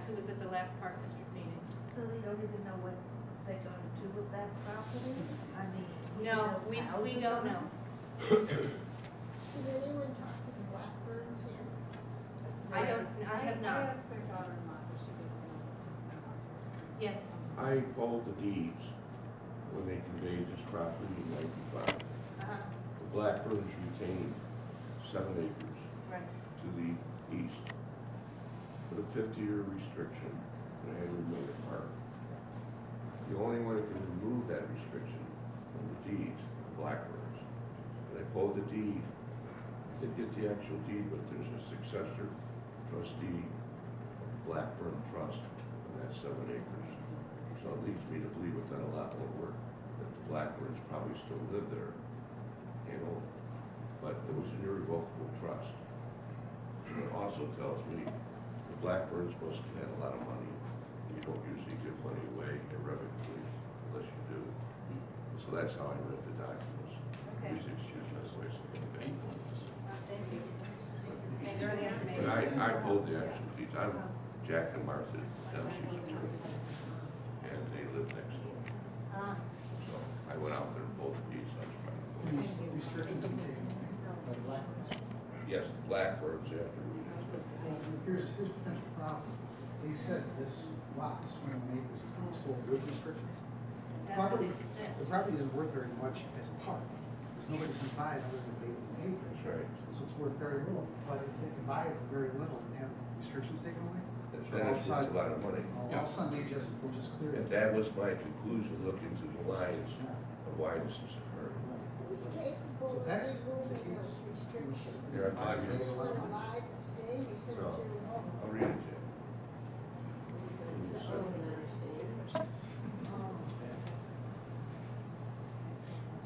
who was at the last Park District meeting. So they don't even know what they're going to do with that property? I mean. you No, build we houses don't on know. Did anyone talk to the Blackbirds yet? I have I not. asked their daughter-in-law, but she doesn't know. Yes. I pulled the deeds when they conveyed this property in '95. Uh-huh. The Blackburns retained 7 acres Right. to the east. Put a 50-year restriction on Henry Miller Park. The only one that can remove that restriction from the deeds, the Blackburns. And I pulled the deed, didn't get the actual deed, but there's a successor trustee of the Blackburn Trust, and that's 7 acres. So it leads me to believe without a lot more work, that the Blackburns probably still live there and own it. But it was an irrevocable trust. It also tells me the Blackburns must have had a lot of money. You don't usually give money away irrevocably unless you do. So that's how I read the documents. Okay. Please excuse my voice. Thank you. Thanks for the information. But I pulled the actual deeds. I'm Jack and Martha Dempsey's attorney, and they live next door. So I went out there and pulled the deeds. I was trying to pull These restrictions are taken by the Blackburns. Yes, the Blackbirds after we. Here's potential problem. They said this lot, this 21 acres, is going to be sold with restrictions. The property isn't worth very much as a park. There's nobody's going to buy it other than vacant acres. That's right. So it's worth very little. But if they can buy it for very little and have restrictions taken away, Then it's a lot of money. all of a sudden they'll just clear And it. that was my conclusion, looking to the lines of why this has occurred. It's capable So of that's removing the case. those restrictions. Here, I'll give you- This one alive today, you said No, to. I'll read it to you.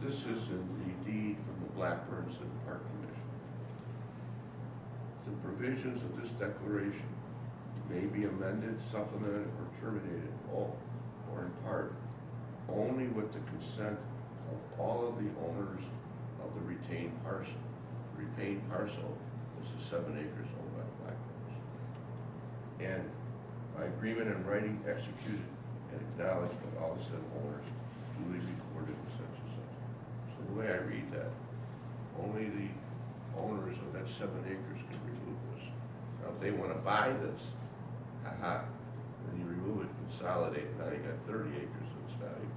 This is in the deed from the Blackburns to the Park Commission. The provisions of this declaration may be amended, supplemented, or terminated, all or in part, only with the consent of all of the owners of the retained parcel. The retained parcel is the 7 acres owned by the Blackburns. And by agreement in writing executed and acknowledged by all the said owners, duly recorded in such and such. So the way I read that, only the owners of that 7 acres can remove this. Now, if they want to buy this, then you remove it, consolidate, now you got 30 acres that's valuable.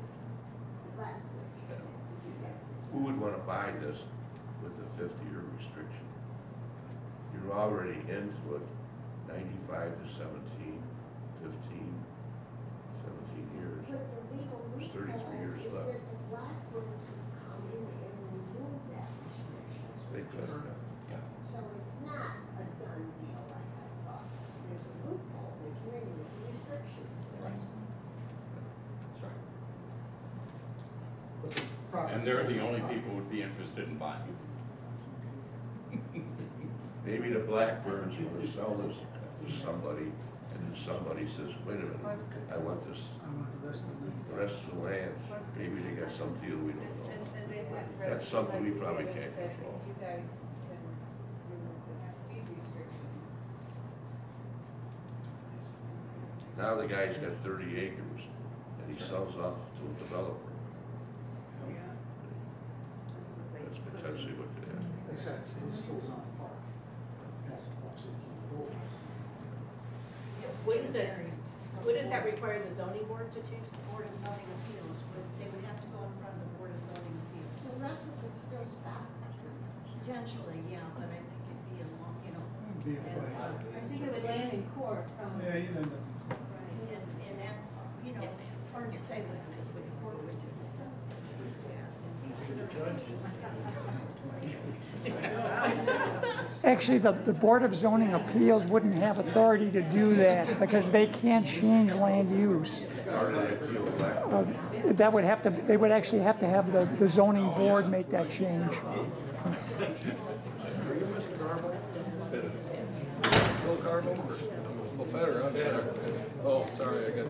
Who would want to buy this with a 50-year restriction? You're already into it, 95 to 17, 15, 17 years. But the legal There's 33 years loophole is left. that the Blackbirds would come in and remove that restriction. They could, So it's not a done deal like I thought. There's a loophole, they can remove the restriction. That's right. But the property And they're the sells only on people who would be interested in buying it. maybe the Blackburns want to sell this to somebody, and then somebody says, wait a minute, I want this, I want the rest of the. the rest of the land. Maybe they got some deal we don't know. And they went. That's something we probably can't Said that control. you guys can remove this deed restriction. Now the guy's got 30 acres, and he sells off to a developer. That's potentially what could happen. Like I said, it's still on the park. That's actually the whole house. Wouldn't that require the zoning board to change? The Board of Zoning Appeals, they would have to go in front of the Board of Zoning Appeals. The rest of it still stop. Potentially, yeah, but I think it'd be a long, Be a as, fight. I think it would land in court from. Yeah, you end up. and that's, it's hard to say what the court would do. Actually, the Board of Zoning Appeals wouldn't have authority to do that because they can't change land use. That would have to, they would actually have to have the zoning board make that change. Bill Carbo? Well, Federer, I'm sorry. Oh, sorry, I got